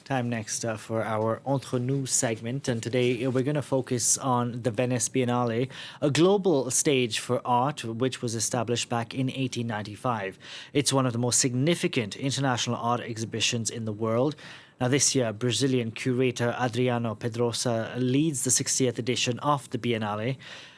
Time next for our Entre Nous segment. And today we're going to focus on the Venice Biennale, a global stage for art which was established back in 1895. It's one of the most significant international art exhibitions in the world. Now, this year, Brazilian curator Adriano Pedrosa leads the 60th edition of the Biennale.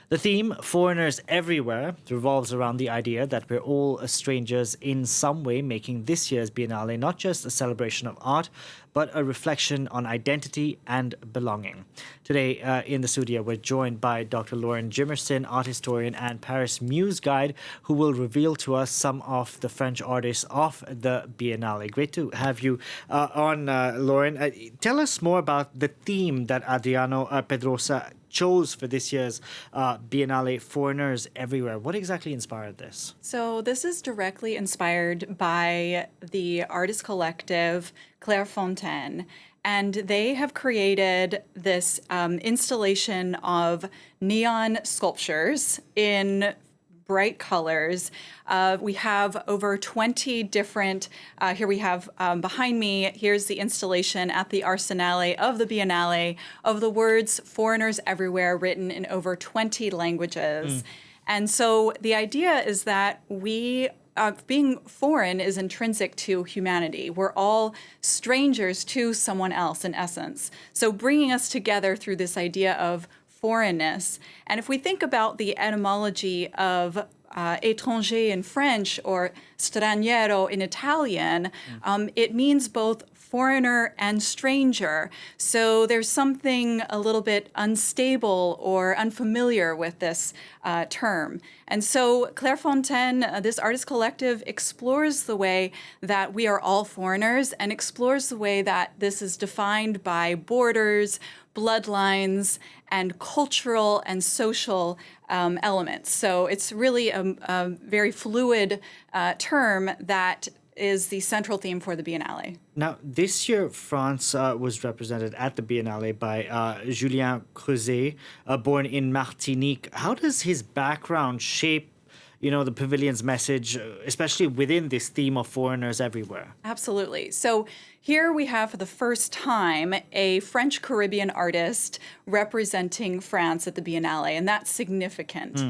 The theme, Foreigners Everywhere, revolves around the idea that we're all strangers in some way, making this year's Biennale not just a celebration of art, but a reflection on identity and belonging. Today in the studio, we're joined by Dr. Lauren Jimerson, art historian and Paris Muse Guide, who will reveal to us some of the French artists of the Biennale. Great to have you on, Lauren. Tell us more about the theme that Adriano Pedrosa chose for this year's Biennale, Foreigners Everywhere. What exactly inspired this? So this is directly inspired by the artist collective Fontaine, and they have created this installation of neon sculptures in bright colors. We have over 20 different, here we have behind me, here's the installation at the Arsenale of the Biennale of the words foreigners everywhere written in over 20 languages. And so the idea is that being foreign is intrinsic to humanity. We're all strangers to someone else in essence. So bringing us together through this idea of foreignness. And if we think about the etymology of étranger in French or straniero in Italian, it means both foreigner and stranger. So there's something a little bit unstable or unfamiliar with this term. And so Fontaine, this artist collective, explores the way that we are all foreigners and explores the way that this is defined by borders, bloodlines, and cultural and social elements. So it's really a very fluid term that is the central theme for the Biennale. Now, this year, France was represented at the Biennale by Julien Creuzet, born in Martinique. How does his background shape the pavilion's message, especially within this theme of foreigners everywhere? Absolutely. So here we have for the first time a French Caribbean artist representing France at the Biennale, and that's significant.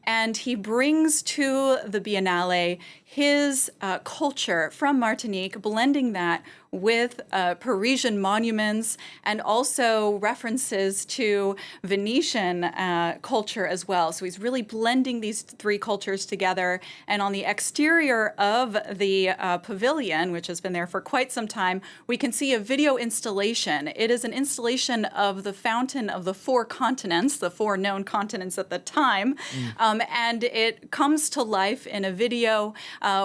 And he brings to the Biennale his culture from Martinique, blending that with Parisian monuments and also references to Venetian culture as well. So he's really blending these three cultures together. And on the exterior of the pavilion, which has been there for quite some time, we can see a video installation. It is an installation of the fountain of the four continents, the four known continents at the time. And it comes to life in a video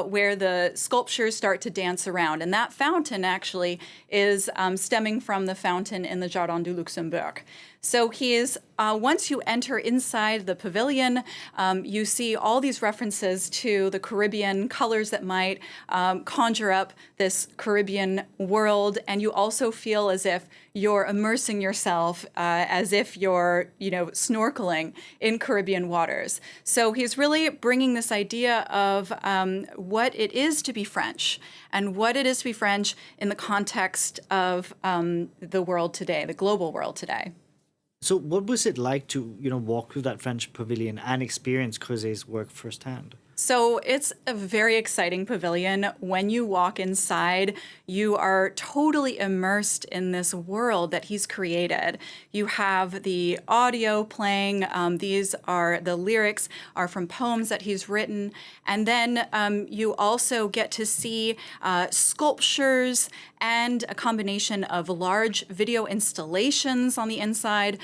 where the sculptures start to dance around. And that fountain actually is stemming from the fountain in the Jardin du Luxembourg. So he is, once you enter inside the pavilion, you see all these references to the Caribbean colors that might conjure up this Caribbean world. And you also feel as if you're immersing yourself as if you're, snorkeling in Caribbean waters. So he's really bringing this idea of what it is to be French and what it is to be French in the context of the world today, the global world today. So what was it like to, walk through that French pavilion and experience Creuset's work firsthand? So it's a very exciting pavilion. When you walk inside, you are totally immersed in this world that he's created. You have the audio playing. The lyrics are from poems that he's written. And then you also get to see sculptures and a combination of large video installations on the inside,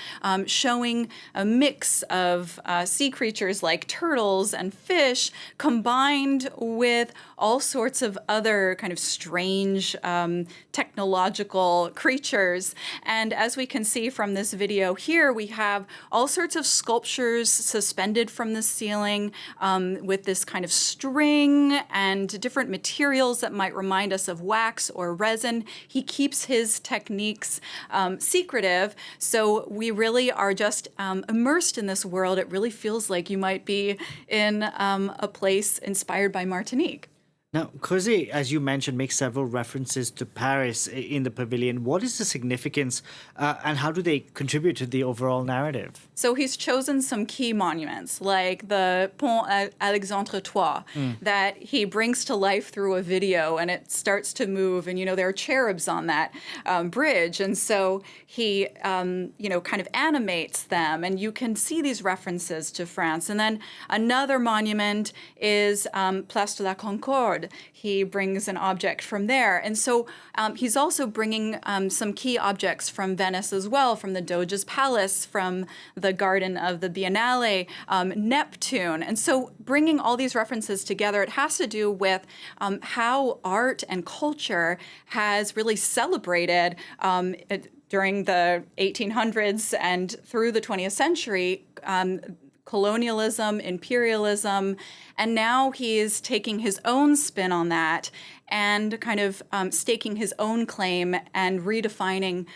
showing a mix of sea creatures like turtles and fish, combined with all sorts of other kind of strange technological creatures. And as we can see from this video here, we have all sorts of sculptures suspended from the ceiling with this kind of string and different materials that might remind us of wax or resin. He keeps his techniques secretive, so we really are just immersed in this world. It really feels like you might be in a place inspired by Martinique. Now, Creuzet, as you mentioned, makes several references to Paris in the pavilion. What is the significance and how do they contribute to the overall narrative? So he's chosen some key monuments, like the Pont Alexandre III, that he brings to life through a video, and it starts to move. And, there are cherubs on that bridge. And so he, kind of animates them. And you can see these references to France. And then another monument is Place de la Concorde. He brings an object from there. And so he's also bringing some key objects from Venice as well, from the Doge's Palace, from the garden of the Biennale, Neptune. And so bringing all these references together, it has to do with how art and culture has really celebrated during the 1800s and through the 20th century, colonialism, imperialism, and now he's taking his own spin on that and kind of staking his own claim and redefining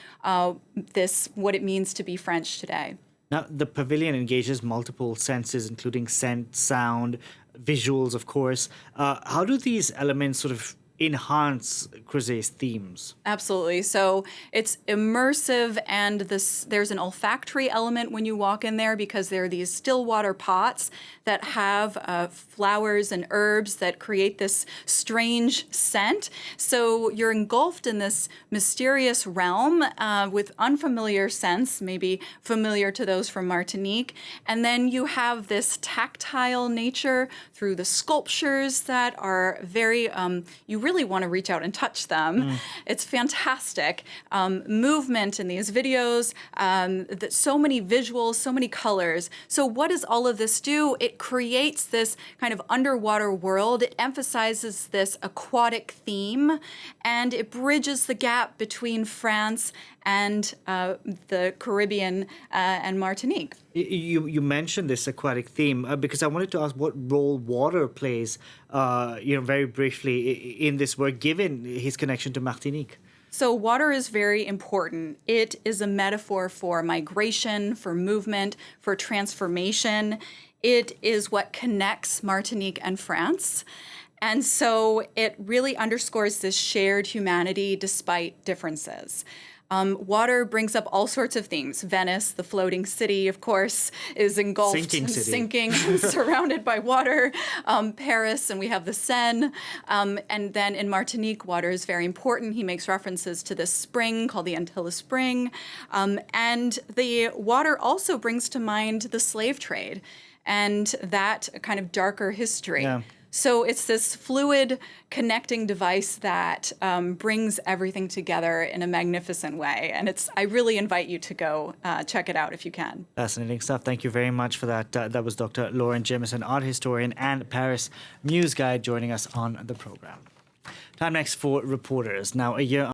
what it means to be French today. Now, the pavilion engages multiple senses, including scent, sound, visuals, of course. How do these elements sort of enhance Creuzet's themes? Absolutely. So it's immersive, and there's an olfactory element when you walk in there because there are these still water pots that have flowers and herbs that create this strange scent. So you're engulfed in this mysterious realm with unfamiliar scents, maybe familiar to those from Martinique. And then you have this tactile nature through the sculptures that are very, you really want to reach out and touch them. It's fantastic. Movement in these videos, so many visuals, so many colors. So what does all of this do? It creates this kind of underwater world. It emphasizes this aquatic theme, and it bridges the gap between France and the Caribbean and Martinique. You mentioned this aquatic theme because I wanted to ask what role water plays, very briefly in this work, given his connection to Martinique. So water is very important. It is a metaphor for migration, for movement, for transformation. It is what connects Martinique and France. And so it really underscores this shared humanity despite differences. Water brings up all sorts of things. Venice, the floating city, of course, is engulfed and sinking and surrounded by water. Paris, and we have the Seine. And then in Martinique, water is very important. He makes references to this spring called the Antilla Spring. And the water also brings to mind the slave trade and that kind of darker history. Yeah. So it's this fluid connecting device that brings everything together in a magnificent way. And I really invite you to go check it out if you can. Fascinating stuff. Thank you very much for that. That was Dr. Lauren Jimerson, art historian and Paris Muse Guide, joining us on the program. Time next for Reporters. Now, a year